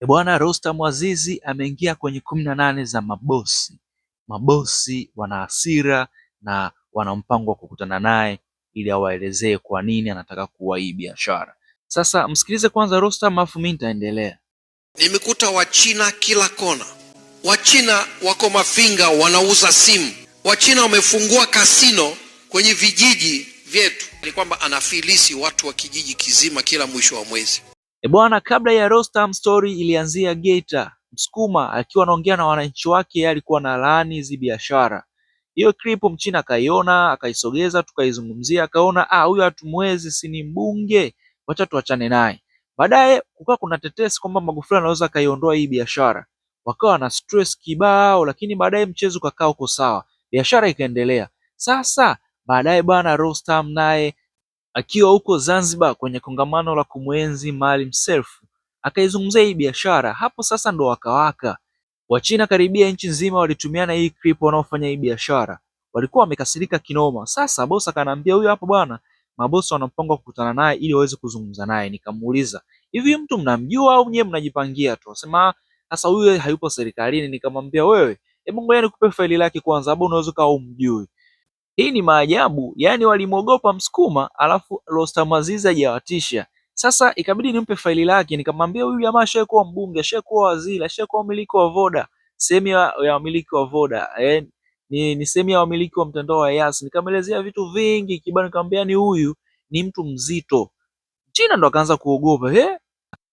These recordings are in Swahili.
Bwana Rostam Aziz ameingia kwenye 18 za mabosi. Mabosi wana hasira na wana mpango wa kukutana naye ili awaelezee kwa nini anataka kuwa hii biashara. Sasa msikilize kwanza Rostam, afu mimi nitaendelea. Nimekuta Wachina kila kona. Wachina wako Mafinga wanauza simu. Wachina wamefungua kasino kwenye vijiji vyetu. Ni kwamba anafilisi watu wa kijiji kizima kila mwisho wa mwezi. Bwana, kabla ya Rostam story ilianzia Geita. Msukuma akiwa anaongea na wananchi wake, yeye alikuwa na laani hizi biashara. Hiyo clip mchina akaiona, akaisogeza, tukaizungumzia, akaona huyu hatumwezi, si ni mbunge, wacha tuachane naye. Baadaye kukawa kuna tetesi kwamba Magufuli anaweza kaiondoa hii biashara. Wakawa na stress kibao, lakini baadaye mchezo ukakaa uko sawa. Biashara ikaendelea. Sasa baadaye bwana Rostam naye akiwa huko Zanzibar kwenye kongamano la kumwenzi Maalim Seif akaizungumzia hii biashara. Hapo sasa ndo wakawaka. Wachina karibia nchi nzima walitumiana hii clip wanaofanya hii biashara. Walikuwa wamekasirika kinoma. Sasa bosi akaniambia huyu hapo bwana, mabosi wanapanga kukutana naye ili waweze kuzungumza naye. Nikamuuliza, hivi mtu mnamjua au nyewe mnajipangia tu? Akasema sasa huyu hayupo serikalini. Nikamwambia wewe, hebu ngoja nikupe faili lake kwanza, hapo unaweza kaa umjui. Hii ni maajabu, yani walimwogopa Msukuma alafu Rostam Aziz hajawatisha. Sasa ikabidi nimpe faili lake, nikamwambia huyu jamaa ashakuwa mbunge, ashakuwa waziri, ashakuwa wamiliki wa Voda, sehemu ya wamiliki wa Voda, ni sehemu ya wamiliki wa mtandao wa Yas. Nikamwelezea vitu vingi kibana, nikamwambia ni huyu ni mtu mzito. China ndo akaanza kuogopa.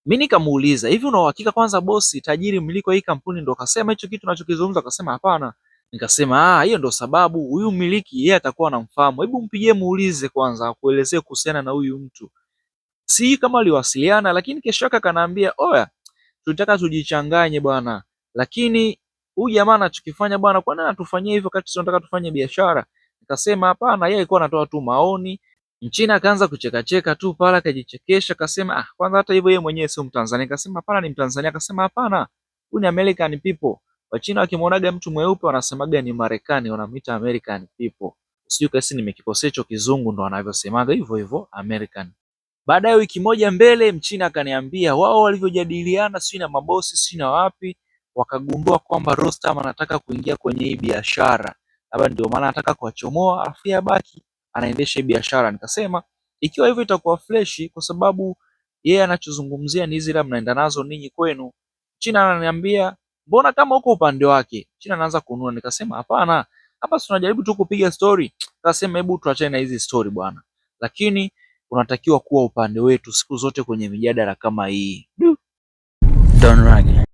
Mimi nikamuuliza, hivi una uhakika kwanza bosi tajiri mmiliki wa hii kampuni ndo kasema hicho kitu unachokizungumza? Akasema hapana. Nikasema hiyo ndo sababu huyu mmiliki yeye atakuwa anamfahamu. Hebu mpigie muulize kwanza akuelezee kuhusiana na huyu mtu. Si kama aliwasiliana, lakini kesho yake akaniambia, "Oya, tulitaka tujichanganye bwana. Lakini huyu jamaa anachokifanya bwana, kwa nini anatufanyia hivyo wakati tunataka tufanye biashara?" Nikasema hapana, yeye alikuwa anatoa tu maoni. Mchina akaanza kuchekacheka tu pale, akajichekesha akasema, kwanza hata hivyo yeye mwenyewe sio Mtanzania. Nikasema hapana, ni Mtanzania. Akasema hapana, huyu ni American people. Wachina wakimwonaga mtu mweupe wanasemaga ni Marekani, wanamuita American people. Sijui kasi nimekikosea hicho kizungu, ndo wanavyosemaga hivyo hivyo American. Baadaye wiki moja mbele Mchina akaniambia wao walivyojadiliana si na mabosi si na wapi, wakagundua kwamba Rostam anataka kuingia kwenye hii biashara. Labda ndio maana anataka kuwachomoa afu yabaki anaendesha hii biashara. Nikasema ikiwa hivyo itakuwa freshi, kwa sababu yeye anachozungumzia ni hizi labda mnaenda nazo ninyi kwenu. China ananiambia mbona kama uko upande wake. China anaanza kununa. Nikasema hapana, hapa tunajaribu tu kupiga story. Akasema hebu tuachane na hizi story bwana, lakini unatakiwa kuwa upande wetu siku zote kwenye mijadala kama hii. Don Raggy.